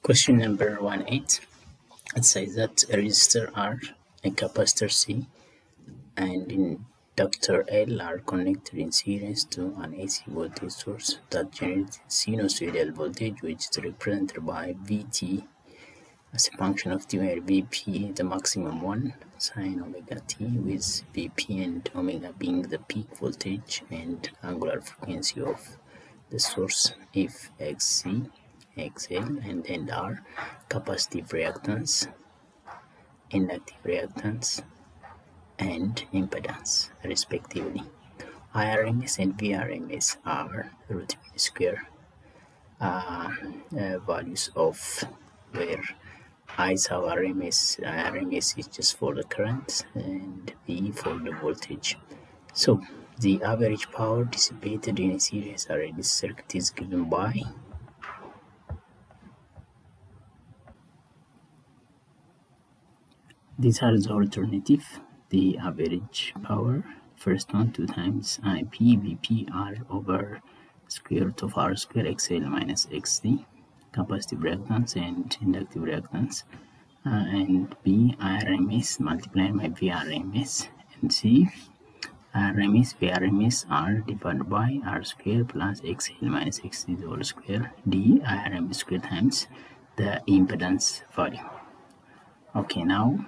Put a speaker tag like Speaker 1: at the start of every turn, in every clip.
Speaker 1: Question number 18. It says that a resistor R, a capacitor C, and inductor L are connected in series to an AC voltage source that generates sinusoidal voltage, which is represented by Vt as a function of t, where Vp the maximum one sine omega t, with Vp and omega being the peak voltage and angular frequency of the source, if Xc, XL, and R capacitive reactance, inductive reactance, and impedance respectively. IRMS and VRMS are root mean square values of where I is our RMS is just for the current and V for the voltage. So the average power dissipated in a series RLC circuit is given by these are the alternative. The average power, first one 2 times IP Vp R over square root of R square XL minus XC, capacitive reactance and inductive reactance, and B IRMS multiplied by VRMS, and C RMS VRMS R divided by R square plus XL minus XC whole square, D IRMS square times the impedance value. Okay, now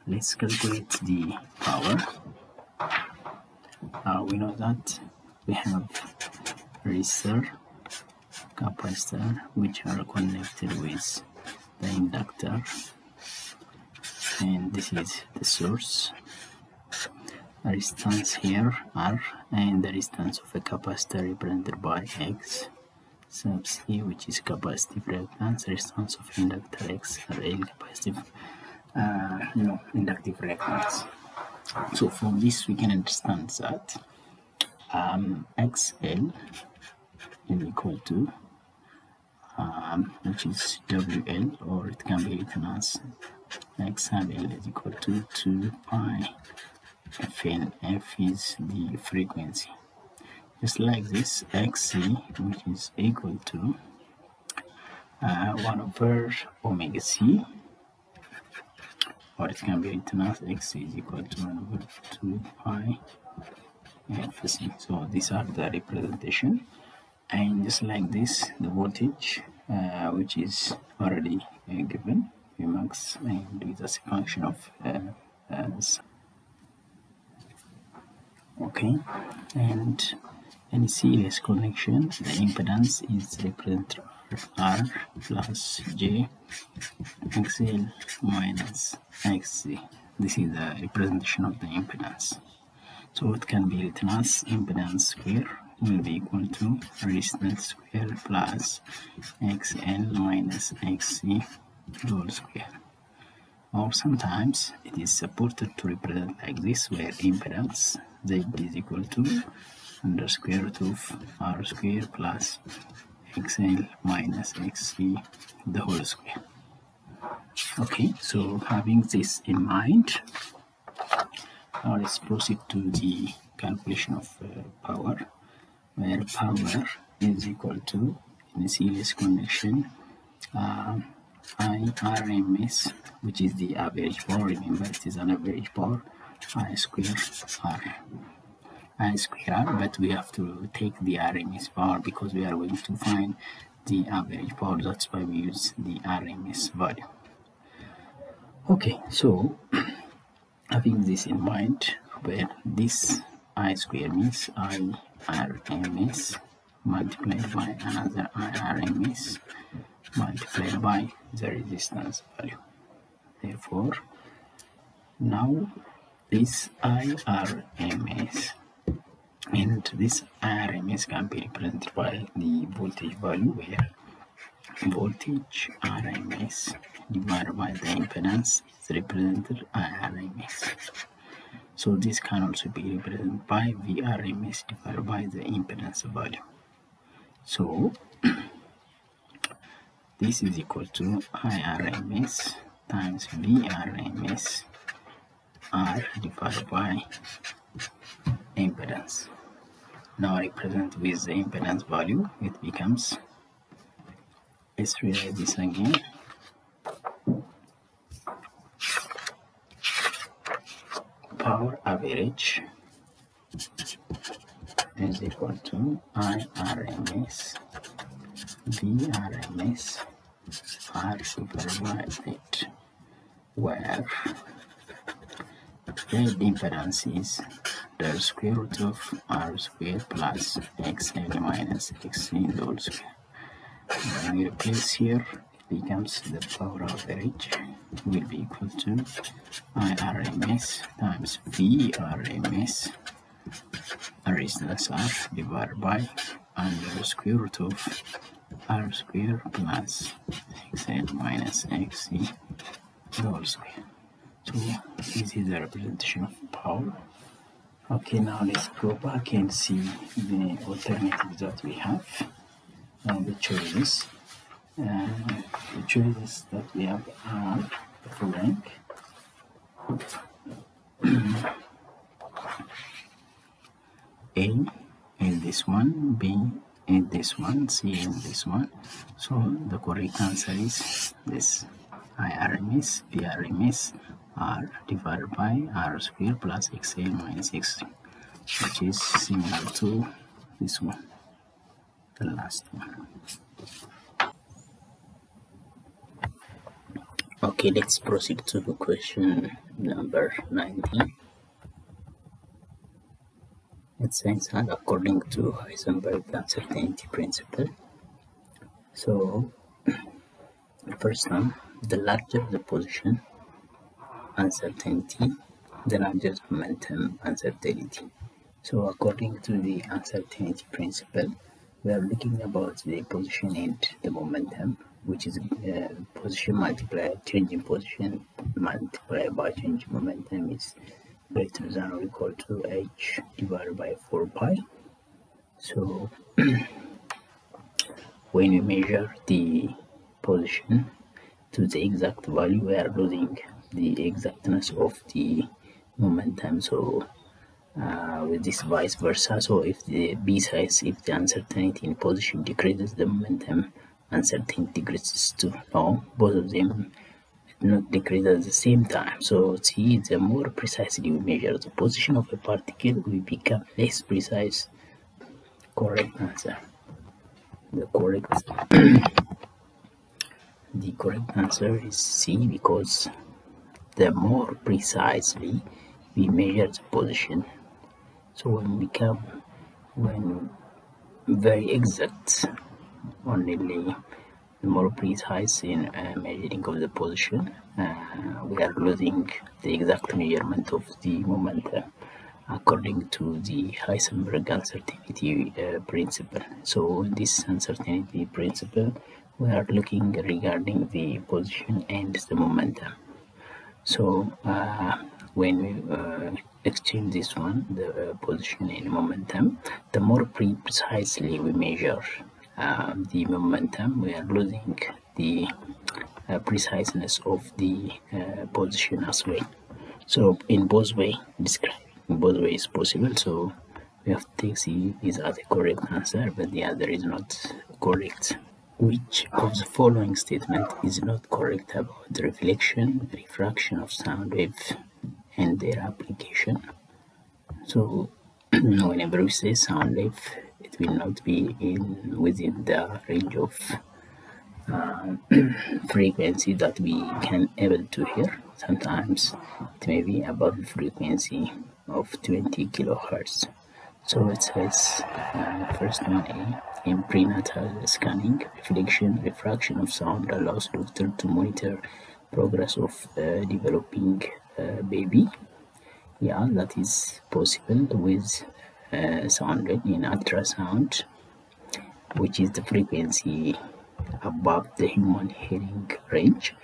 Speaker 1: let's calculate the power. We know that we have resistor, capacitor, which are connected with the inductor, and this is the source. Resistance here R, and the resistance of a capacitor represented by X sub C, which is capacitive reactance. Resistance of inductor X RL, capacitive inductive reactance. So from this we can understand that XL is equal to which is WL, or it can be written as XL is equal to 2 pi Fn. F is the frequency. Just like this, XC, which is equal to 1 over omega C, or it can be written as X is equal to 1 over 2 pi Fc. So these are the representation, and just like this, the voltage which is already given Vmax, and is as a function of okay, and any series connection, the impedance is represented R plus J XL minus XC. This is the representation of the impedance. So it can be written as impedance square will be equal to resistance square plus XL minus XC whole square. Or sometimes it is supported to represent like this, where impedance Z is equal to under square root of R square plus XL minus XC the whole square. Okay, so having this in mind, now let's proceed to the calculation of power, where power is equal to, in a series connection, IRMS, which is the average power. Remember, it is an average power, I square R, but we have to take the RMS power because we are going to find the average power. That's why we use the RMS value. Okay, so having this in mind, where this I square means IRMS multiplied by another IRMS multiplied by the resistance value. Therefore, now this IRMS and this IRMS can be represented by the voltage value, where voltage RMS divided by the impedance is represented IRMS. So this can also be represented by VRMS divided by the impedance value. So this is equal to IRMS times VRMS R divided by impedance. Now represent with the impedance value, it becomes let's rewrite this again. Power average is equal to IRMS VRMS R divided, where the impedance is the square root of R squared plus XL minus XC whole square. When we replace here, it becomes the power average will be equal to IRMS times VRMS resistance R divided by under the square root of R square plus XL minus XC whole square. So this is the representation of power. Okay, now let's go back and see the alternatives that we have and the choices. The choices that we have are the following. A is this one, B is this one, C is this one. So the correct answer is this: IRMS VRMS R divided by R square plus XL minus XC, which is similar to this one, the last one. Okay, let's proceed to question number 19. It says, and according to Heisenberg's uncertainty principle. So, first one, the larger the position uncertainty, the larger the momentum uncertainty. So, according to the uncertainty principle, we are looking about the position and the momentum, which is position multiplied changing position multiplied by changing momentum is greater than or equal to h divided by 4 pi. So when we measure the position to the exact value, we are losing the exactness of the momentum. So with this vice versa, so if the b size, if the uncertainty in position decreases, the momentum uncertainty decreases too. No, both of them not decrease at the same time. So see, the more precisely we measure the position of a particle, we become less precise. Correct answer. The correct answer is C, because the more precisely we measure the position, so when we become very exact, only the more precise in measuring of the position, we are losing the exact measurement of the momentum according to the Heisenberg uncertainty principle. So in this uncertainty principle, we are looking regarding the position and the momentum. So when we exchange this one, the position and momentum, the more precisely we measure the momentum, we are losing the preciseness of the position as well. So in both ways, describing both ways is possible. So we have to take C is as a correct answer, but the other is not correct. Which of the following statement is not correct about the reflection, refraction of sound waves and their application? So whenever we say sound wave, it will not be within the range of frequency that we can able to hear. Sometimes it may be above the frequency of 20 kilohertz. So it says first one, A, in prenatal scanning, reflection, refraction of sound allows doctor to monitor progress of developing baby. Yeah, that is possible with sound in ultrasound, which is the frequency above the human hearing range.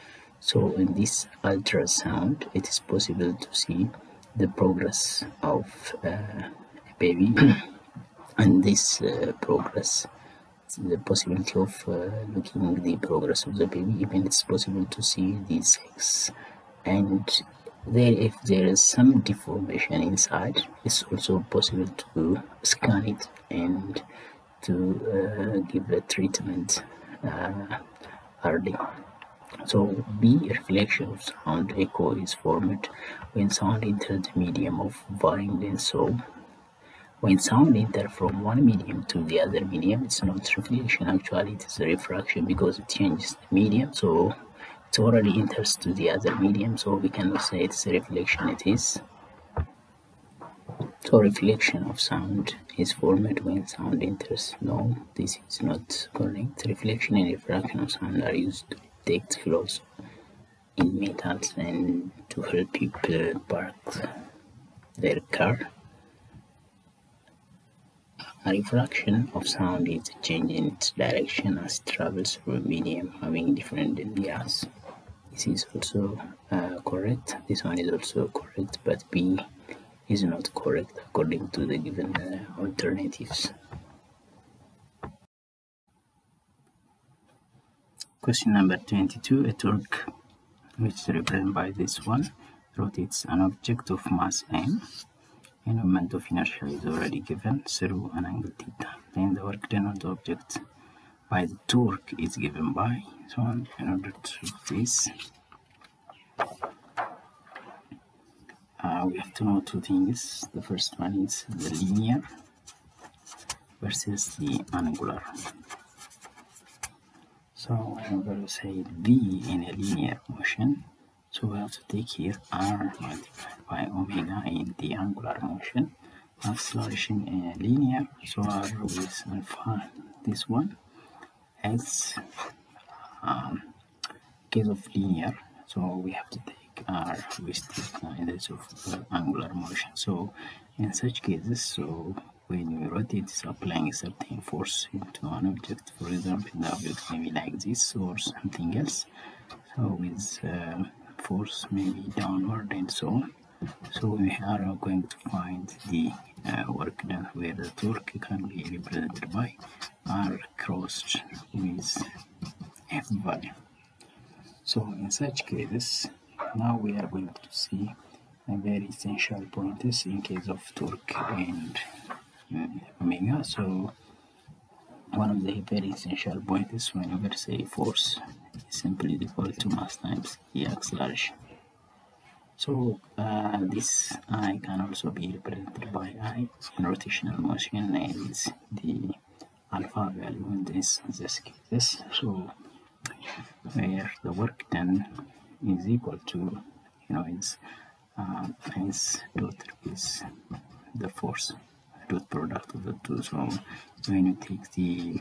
Speaker 1: So in this ultrasound, it is possible to see the progress of a baby, and this progress, the possibility of looking the progress of the baby, even it's possible to see the sex, and if there is some deformation inside, it's also possible to scan it and to give a treatment early. So B, reflection of sound echo is formed when sound enters the medium of varying length. So when sound enters from one medium to the other medium, it's not reflection, actually it is a refraction because it changes the medium. So it already enters to the other medium, so we cannot say it's a reflection, it is. So reflection of sound is formed when sound enters. No, this is not correct. Reflection and refraction of sound are used to detect flaws in metals and to help people park their car. A refraction of sound is a change in its direction as it travels through a medium having different layers. This is also correct. This one is also correct, but B is not correct according to the given alternatives. Question number 22. A torque, which is represented by this one, rotates an object of mass m, and moment of inertia is already given through an angle theta. Then the work done on the object by the torque is given by. So in order to do this, we have to know two things. The first one is the linear versus the angular. So I'm going to say V in a linear motion. So we have to take here R multiplied by omega in the angular motion. Acceleration in a linear, so R with alpha, this one, as case of linear, so we have to take R with theta in this of angular motion. So in such cases, so when you rotate, it's applying a certain force into an object. For example, the object may be like this or something else. So with force maybe downward and so on. So we are going to find the work done, where the torque can be represented by R crossed with F value. So in such cases, now we are going to see a very essential points in case of torque and omega. So one of the very essential points whenever say force is simply equal to mass times the acceleration. So this I can also be represented by I in rotational motion is the alpha value in this case. So where the work done is equal to, is dot with the force dot product of the two. So when you take the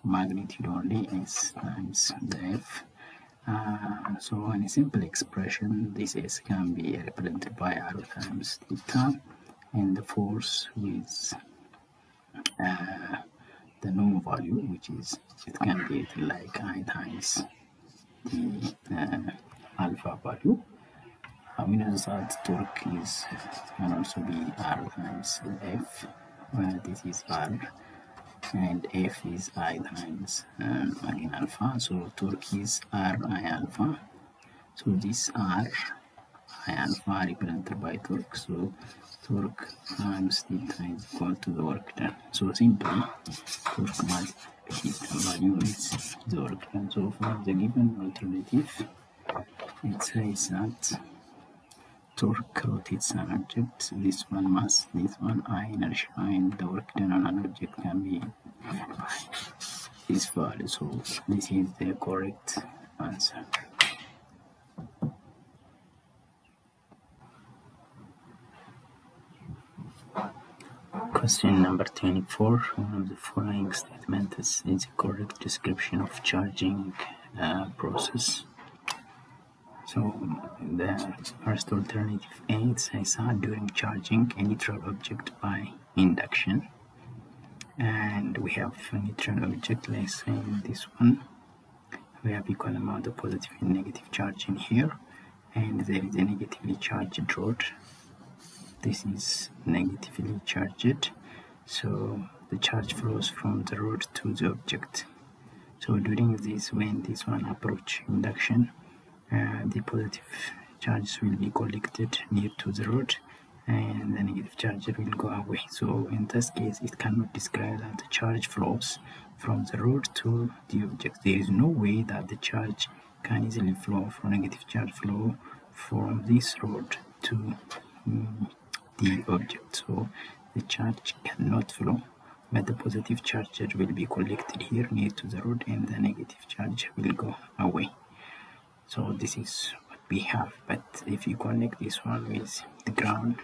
Speaker 1: magnitude only, S times the F. So in a simple expression, this S can be represented by R times theta, and the force with the known value, which is, it can be like I times the alpha value. We know that torque can also be R times F, where this is R, and F is I times again alpha. So torque is R I alpha. So this R I alpha represented by torque. So torque times theta is equal to the work done. So simply torque must hit the value is the work done. So for the given alternative, it says that torque rotates an object, this one mass, this one I inertia, and the work done on an object can be by this value. So this is the correct answer. Question number 24. One of the following statements is a correct description of charging process. So the first alternative A says during charging a neutral object by induction, and we have a neutral object, let's say this one. We have equal amount of positive and negative charge in here, and there is a negatively charged rod. This is negatively charged, so the charge flows from the rod to the object. So during this, when this one approach induction, the positive charges will be collected near to the rod, and the negative charge will go away. So in this case, it cannot describe that the charge flows from the rod to the object. There is no way that the charge can easily flow from negative charge flow from this rod to the object. So the charge cannot flow, but the positive charge will be collected here near to the rod, and the negative charge will go away. So this is what we have. But if you connect this one with the ground,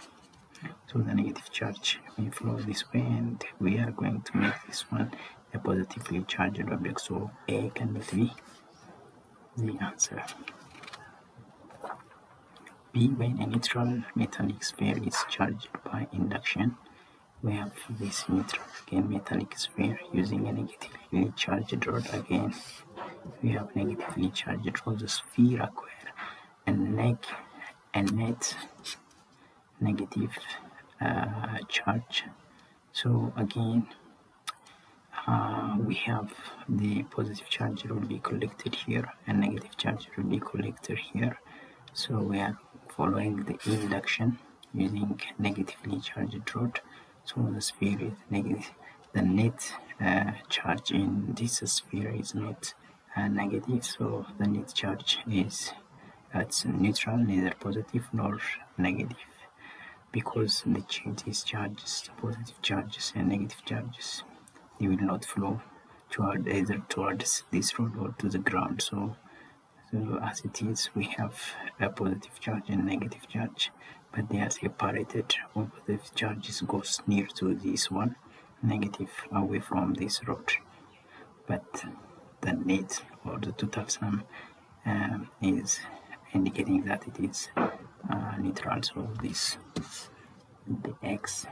Speaker 1: so the negative charge will flow this way, and we are going to make this one a positively charged object. So A cannot be the answer. B, when a neutral metallic sphere is charged by induction, we have this neutral again metallic sphere using a negatively charged rod. Again, we have negatively charged rod. The sphere acquire a net negative charge. So again, we have the positive charge will be collected here and negative charge will be collected here. So we are following the induction using negatively charged rod. So the sphere is negative. The net charge in this sphere is not negative, so the net charge is neutral, neither positive nor negative, because the these charges, positive charges and negative charges, they will not flow toward either towards this rod or to the ground. So as it is, we have a positive charge and negative charge, but they are separated. One positive charges goes near to this one, negative away from this rod, but the net or the total sum is indicating that it is neutral. So this the X.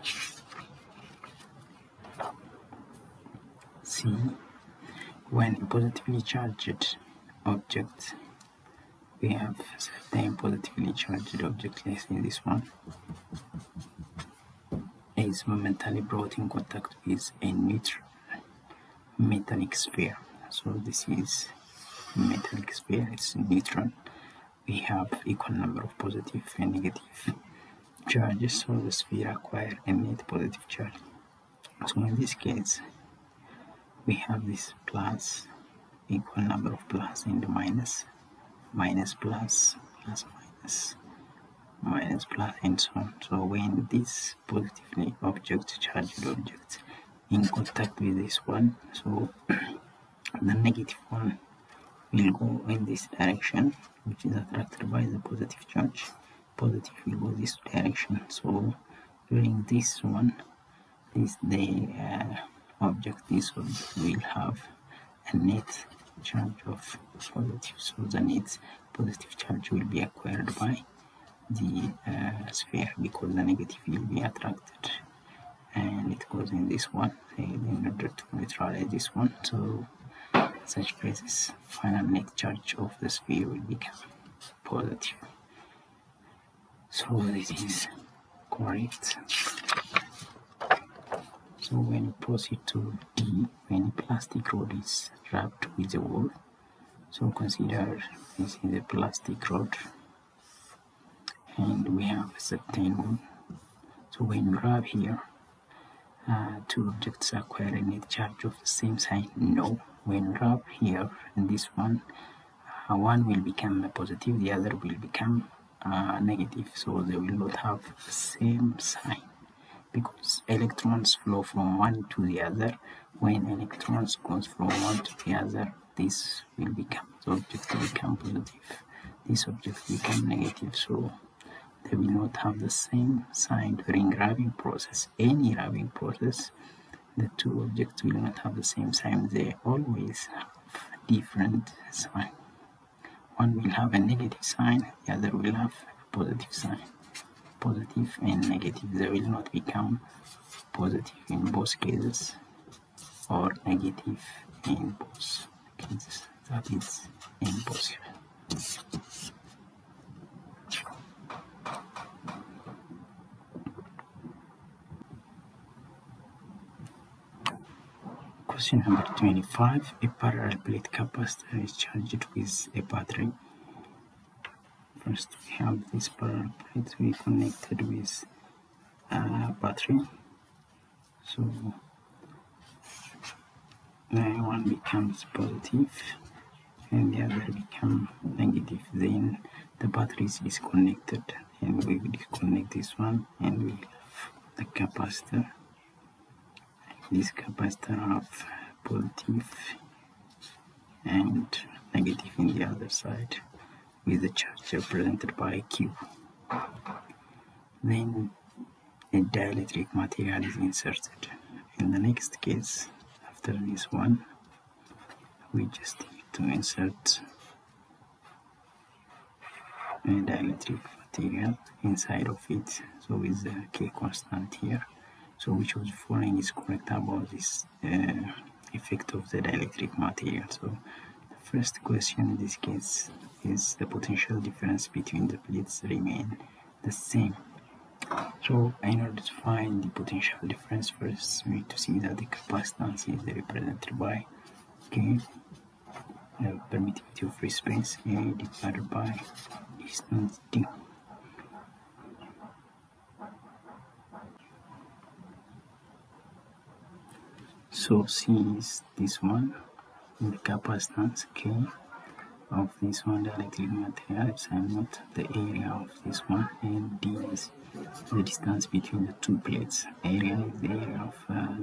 Speaker 1: C, when a positively charged object, we have certain positively charged object, let's say this one, is momentarily brought in contact with a neutral metallic sphere. So this is metallic sphere, it's neutral. We have equal number of positive and negative charges, so the sphere acquire a net positive charge. So in this case, we have this plus, equal number of plus and minus, minus plus, plus minus, minus plus, and so on. So when this positively charged object in contact with this one, so the negative one will go in this direction, which is attracted by the positive charge. Positive will go this direction. So during this one, the object will have a net charge of positive. So the net positive charge will be acquired by the sphere, because the negative will be attracted, and it goes in this one in order to neutralize this one. So in such cases, final net charge of the sphere will become positive. So this is correct. So when you proceed to D, when a plastic rod is wrapped with a wool, so consider this is a plastic rod and we have a certain wool. So when you wrap here, two objects acquire a net charge of the same sign? No. When you wrap here in this one, one will become a positive, the other will become negative, so they will not have the same sign, because electrons flow from one to the other. When electrons goes from one to the other, this will become, the object will become positive, this object will become negative, so they will not have the same sign during wrapping process. Any wrapping process, the two objects will not have the same sign, they always have different sign. One will have a negative sign, the other will have a positive sign. Positive and negative, they will not become positive in both cases or negative in both cases. That is impossible. Question number 25. A parallel plate capacitor is charged with a battery. First we have this parallel plate we connected with battery. So one becomes positive and the other become negative. Then the battery is disconnected, and we will disconnect this one, and we have the capacitor. This capacitor have positive and negative in the other side, with the charge represented by Q. Then a dielectric material is inserted. In the next case, after this one, we just need to insert a dielectric material inside of it, so with the K constant here. So which was following is correct about this effect of the dielectric material. So the first question in this case is the potential difference between the plates remain the same. So in order to find the potential difference, first we need to see that the capacitance is represented by K, the permittivity of free space, A divided by distance D. So C is this one, the capacitance K of this one, the electric material, epsilon naught, the area of this one, and D is the distance between the two plates. Area is the area of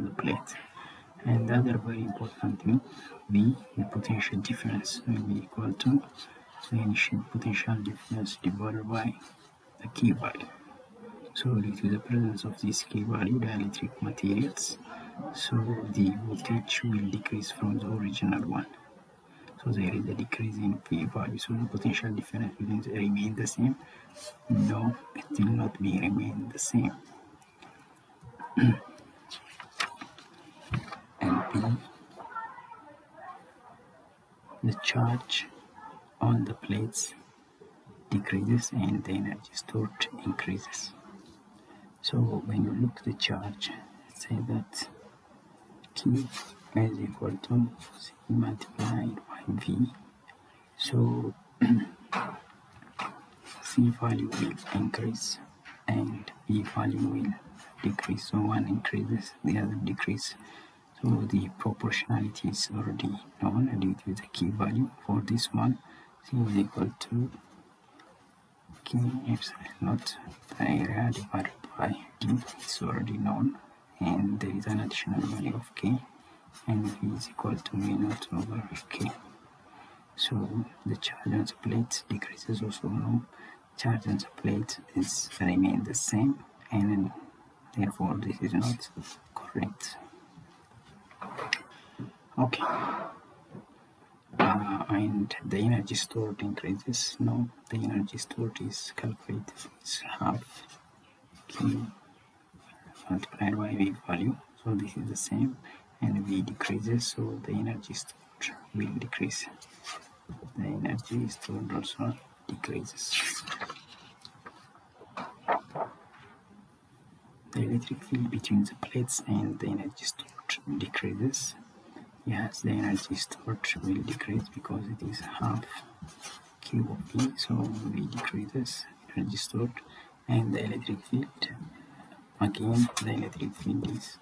Speaker 1: the plate. And the other very important thing, V, the potential difference, will be equal to the initial potential difference divided by the K value. So due to the presence of this K value, the electric materials, so the voltage will decrease from the original one. So there is a decrease in P value. So the potential difference will remain the same. No, it will not be remain the same. And P, the charge on the plates decreases and the energy stored increases. So when you look at the charge, say that Q is equal to C multiplied by V. So C value will increase and V value will decrease. So one increases, the other decreases. So the proportionality is already known due to the K value. For this one, C is equal to K epsilon naught, the area divided by D. It's already known, and there is an additional value of K, and V is equal to V naught over K. So the charge on the plate decreases also. No, charge on the plate is remain the same, and therefore this is not correct. Okay. And the energy stored increases. No, the energy stored is calculated. It's half K multiplied by V value. So this is the same, and V decreases, so the energy stored will decrease. The energy stored also decreases. The electric field between the plates and the energy stored decreases. Yes, the energy stored will decrease because it is half Q of V, so V decreases, energy stored, and the electric field, again, the electric field is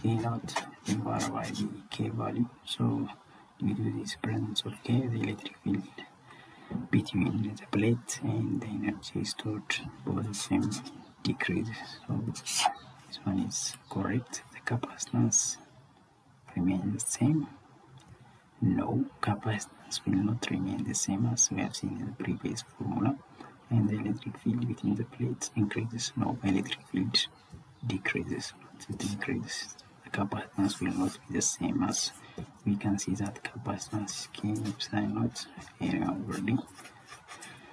Speaker 1: A naught divided by the K value. So due to this presence of K, the electric field between the plate and the energy stored, both of them decreases. So this one is correct. The capacitance remain the same. No, capacitance will not remain the same as we have seen in the previous formula, and the electric field between the plates increases. No, electric field decreases, not decreases. The capacitance will not be the same, as we can see that capacitance is K epsilon naught area over D.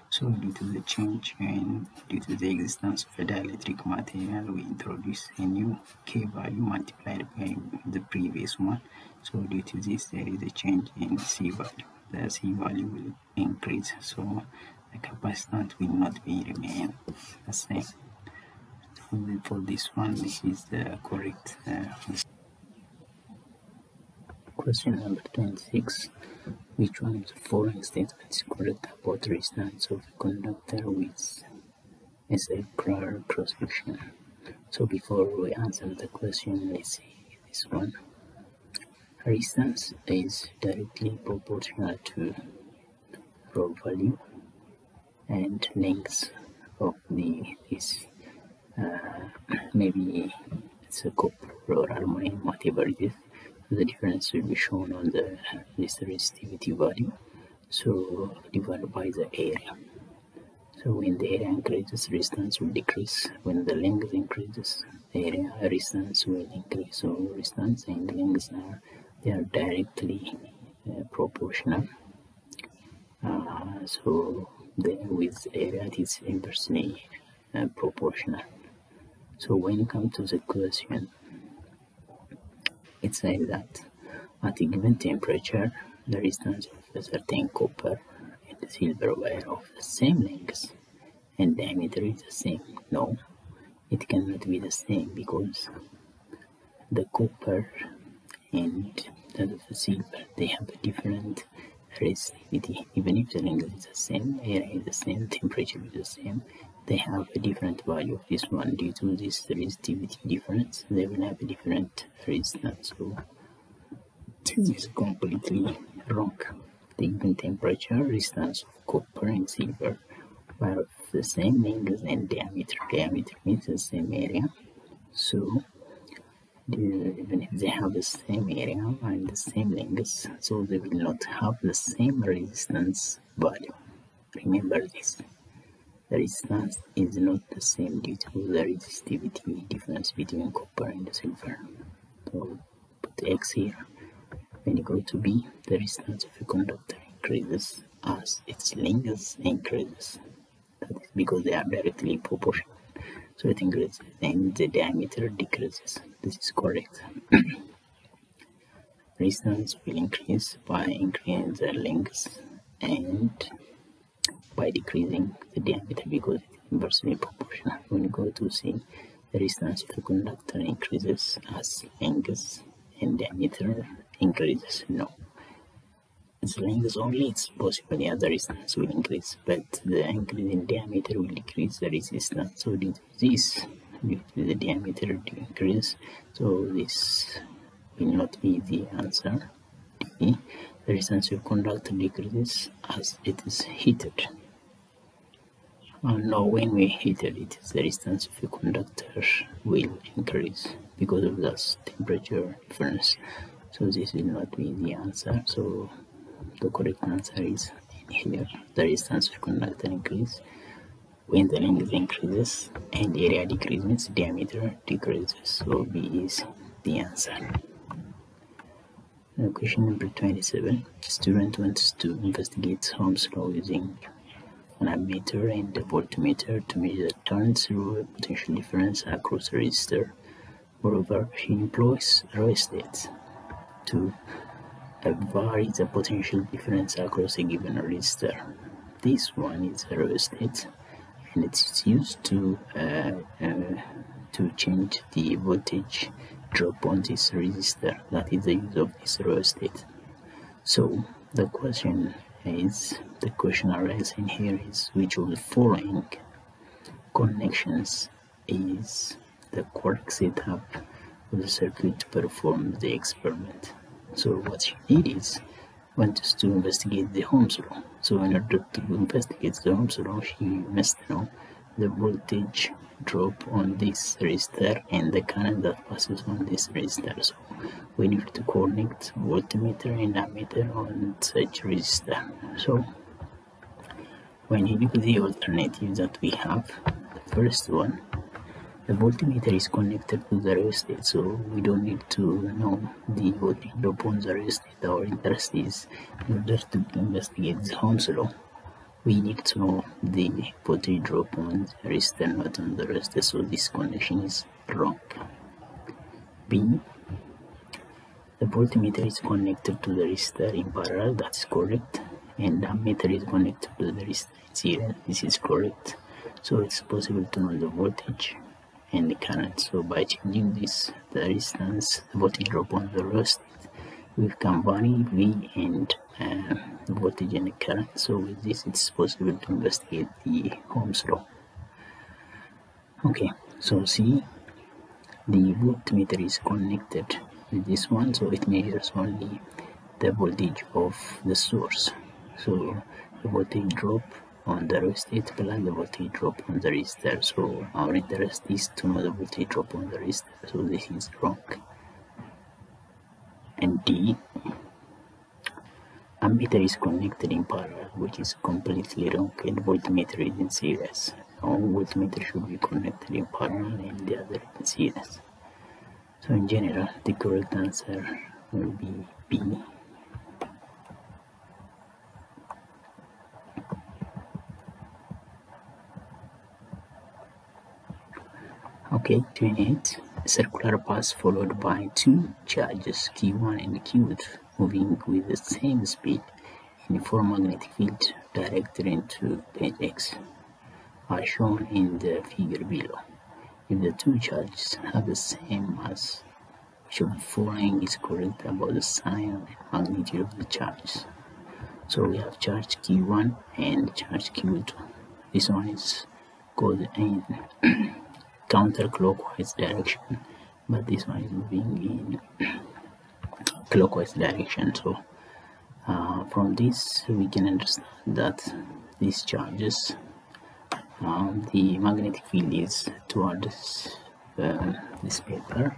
Speaker 1: So due to the change and due to the existence of a dielectric material, we introduce a new K value multiplied by the previous one. So due to this, there is a change in C value. The C value will increase, so the capacitance will not be remain the same. So for this one, this is the correct question number 26. Which one of the following statements is correct about the resistance of the conductor with a circular cross section? So before we answer the question, let's see this one. Resistance is directly proportional to rho value and length of this maybe it's a copper or aluminum, whatever it is. The difference will be shown on this resistivity value, so divided by the area. So when the area increases, resistance will decrease. When the length increases, area resistance will increase. So resistance and length are directly proportional. So with area it is inversely proportional. So when you come to the question, it says that at a given temperature, the resistance of a certain copper and silver wire of the same length and diameter is the same. No, it cannot be the same, because the copper and the silver, they have a different resistivity. Even if the length is the same, area is the same, temperature is the same, they have a different value of this one. Due to this resistivity difference, they will have a different resistance. So this is completely wrong. The given temperature, resistance of copper and silver are of the same length and diameter. Diameter means the same area. So even if they have the same area and the same length, so they will not have the same resistance value. Remember this. The resistance is not the same due to the resistivity difference between copper and silver. So put X here. When you go to B, the resistance of a conductor increases as its length increases. That is because they are directly proportional. So it increases and the diameter decreases. This is correct. Resistance will increase by increasing the length and by decreasing the diameter, because it is inversely proportional. When you go to C, the resistance of the conductor increases as length and diameter increases. No, its length only, it's possible the other resistance will increase, but the increase in diameter will decrease the resistance. So due to this, due to the diameter decrease, so this will not be the answer. D, the resistance of conductor decreases as it is heated. Now when we heat it, the resistance of a conductor will increase because of this temperature difference. So this will not be the answer. So the correct answer is here. The resistance of conductor increases when the length increases and area decreases, means diameter decreases. So B is the answer. Now question number 27. Student wants to investigate Ohm's law using an ammeter and a voltmeter to measure turns through a potential difference across a resistor. Moreover, she employs rheostats to vary the potential difference across a given resistor. This one is a rheostat, and it's used to change the voltage drop on this resistor. That is the use of this rheostat. So the question arising here is, which of the following connections is the correct setup of the circuit to perform the experiment? So what she need is wants to investigate the Ohm's law. So in order to investigate the Ohm's law, she must know the voltage drop on this resistor and the current that passes on this resistor. So we need to connect voltmeter and ammeter on such resistor. So when you look at the alternatives that we have, the first one, the voltmeter is connected to the rheostat, so we don't need to know the voltage drop on the rheostat. Our interest is, in order to investigate the Ohm's law, we need to know the voltage drop on the resistor, not on the rheostat. So this connection is wrong. B, the voltmeter is connected to the resistor in parallel. That's correct. And the ammeter is connected to the resistor in serial. This is correct. So it's possible to know the voltage and the current. So by changing this, the resistance, the voltage drop on the rheostat, we can vary V and the voltage and the current. So with this, it's possible to investigate the Ohm's law. Okay, so C, the voltmeter is connected with this one, so it measures only the voltage of the source. So the voltage drop on the resistor plus the voltage drop on the resistor. So our interest is to know the voltage drop on the resistor, so this is wrong. And D, ammeter is connected in parallel, which is completely wrong, and voltmeter is in series. All voltmeter should be connected in parallel and the other in series. So in general, the correct answer will be B. Okay, 28. A circular path followed by two charges Q1 and Q2 moving with the same speed in a magnetic field directed into point X are shown in the figure below. If the two charges have the same mass, which of the following is correct about the sign and magnitude of the charges? So we have charge Q1 and charge Q2. This one is called in counterclockwise direction, but this one is moving in clockwise direction. So from this we can understand that these charges, the magnetic field is towards this paper.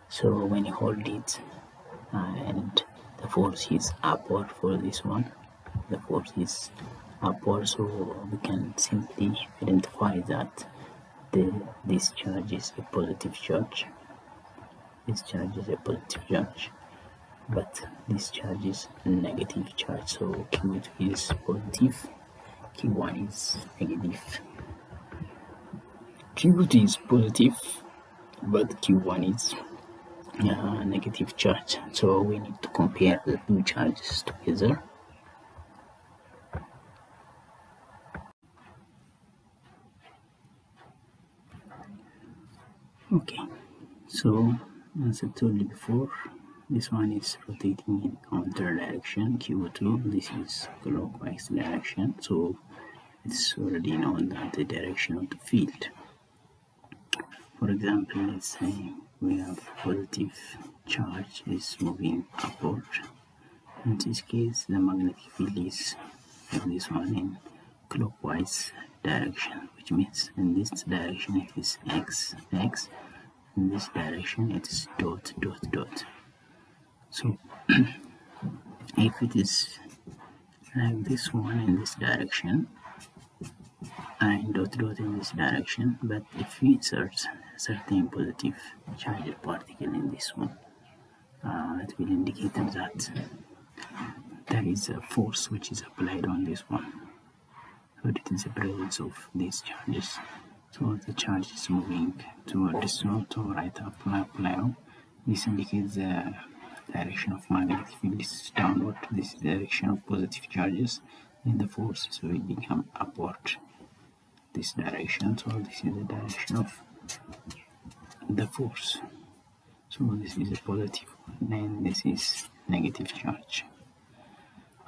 Speaker 1: So when you hold it and the force is upward for this one, the force is upward, so we can simply identify that this charge is a positive charge. This charge is a positive charge, but this charge is a negative charge. So Q2 is positive, Q1 is negative. Q2 is positive, but Q1 is negative charge. So we need to compare the two charges together. Okay, so as I told you before, this one is rotating in counter direction, Q2, this is clockwise direction, so it's already known that the direction of the field. For example, let's say we have positive charge is moving upward. In this case, the magnetic field is this one in clockwise direction, which means in this direction it is x, in this direction it is dot, dot, dot. So if it is like this one in this direction and dot, dot in this direction, but if we insert a certain positive charged particle in this one, it will indicate that there is a force which is applied on this one. So it is the presence of these charges. So the charge is moving toward this one, to right up arrow. This indicates the direction of magnetic field is downward. This is the direction of positive charges, and the force will become upward. This direction. So this is the direction of the force. So this is a positive one, and this is negative charge.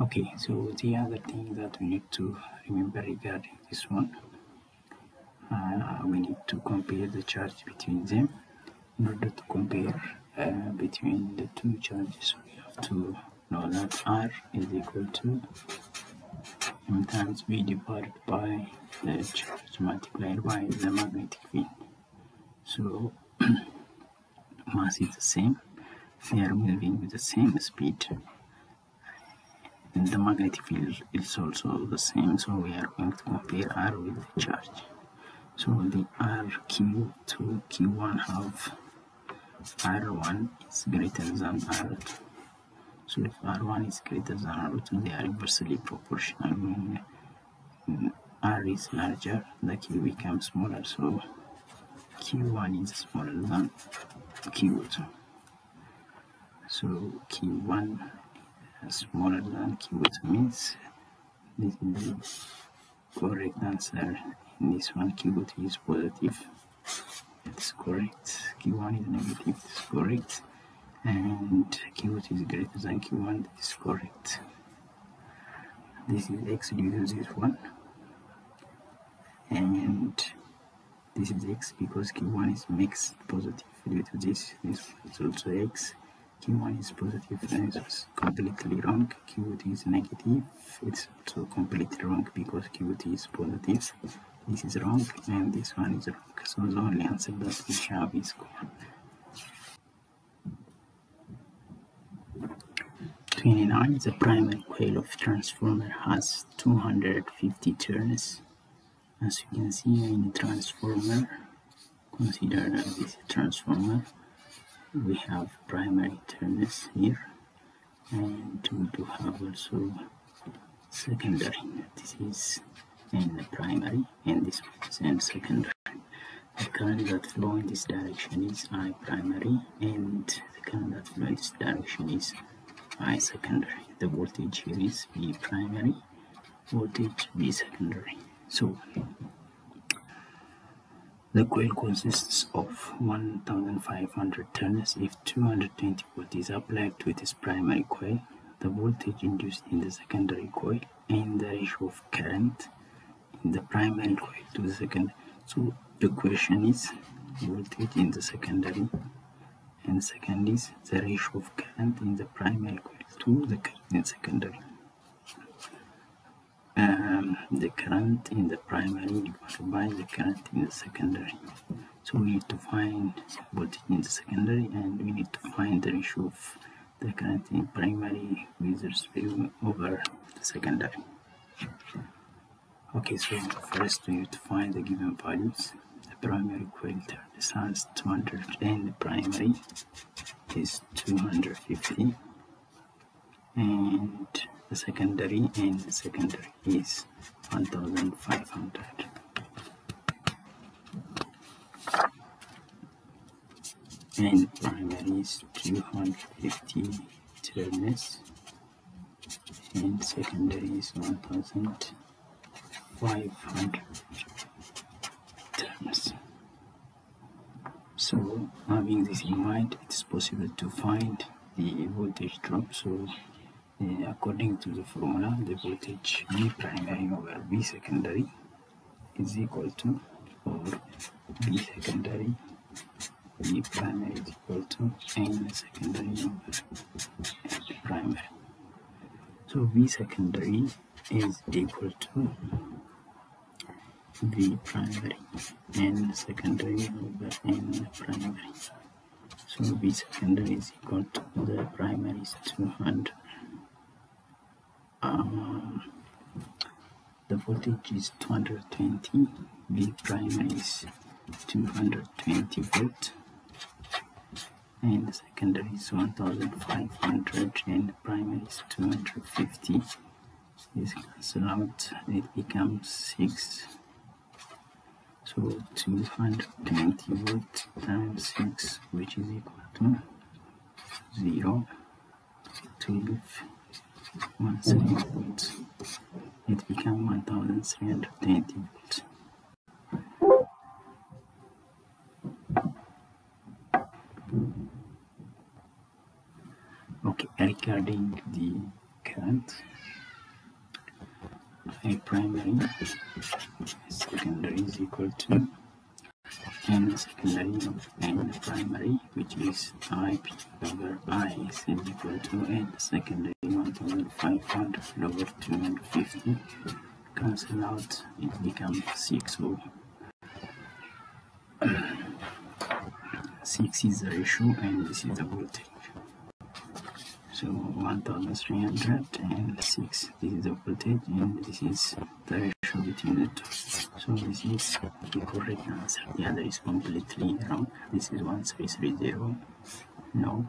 Speaker 1: Okay, so the other thing that we need to remember regarding this one, we need to compare the charge between them. In order to compare between the two charges, we have to know that R is equal to M times V divided by the charge multiplied by the magnetic field. So mass is the same, they are moving with the same speed, and the magnetic field is also the same, so we are going to compare R with the charge. So the RQ to Q1 have R1 is greater than R2. So if R1 is greater than R2, they are inversely proportional. When R is larger, the Q becomes smaller, so Q1 is smaller than Q2. So Q1 is smaller than Q2 means this is the correct answer. In this one, Q2 is positive, it's correct. Q1 is negative, it's correct. And Q2 is greater than Q1, that is correct. This is X due to this one. And this is x because Q1 is mixed positive. Due to this one is also x. Q1 is positive, and it's completely wrong. Q2 is negative, it's also completely wrong because Q2 is positive. This is wrong, and this one is wrong. So the only answer that we have is correct. 29. The primary coil of transformer has 250 turns. As you can see in the transformer, consider this transformer. We have primary turns here, and we do have also secondary. This is in the primary, and this one is in secondary. The current that flow in this direction is I primary, and the current that flow in this direction is I secondary. The voltage here is V primary, voltage V secondary. So the coil consists of 1500 turns. If 220 volt is applied to its primary coil, the voltage induced in the secondary coil and the ratio of current in the primary coil to the secondary. So the question is voltage in the secondary, and second is the ratio of current in the primary coil to the current in secondary. The current in the primary divided by the current in the secondary. So we need to find voltage in the secondary, and we need to find the ratio of the current in primary with respect over the secondary. Okay, so first we need to find the given values. The primary coil has 200 and the primary is 250, and the secondary is 1500. And primary is 250 turns, and secondary is 1500 turns. So having this in mind, it is possible to find the voltage drop. So according to the formula, the voltage V primary over V secondary is equal to, or V secondary V primary is equal to N secondary over N primary. So V secondary is equal to V primary N secondary over N primary. So V secondary is equal to, the primary is 200. The voltage is 220, V primary is 220 volt, and the secondary is 1500, and the primary is 250. This cancel out, it becomes 6. So 220 volt times 6, which is equal to 0, 12, 17 volts. It becomes 1320 volts. Okay, regarding the current, I primary secondary is equal to N secondary of N primary, which is IP over I is equal to N secondary 1500 over 250. Cancel out, it becomes 6. So 6 is the ratio, and this is the voltage. So 1300 and 6, this is the voltage, and this is the ratio between the two. So this is the correct answer. The other is completely wrong. This is 1330. No,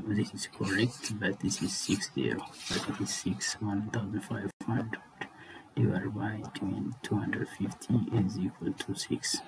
Speaker 1: this is correct, but this is 60. But it is 1500 divided by 250 is equal to 6.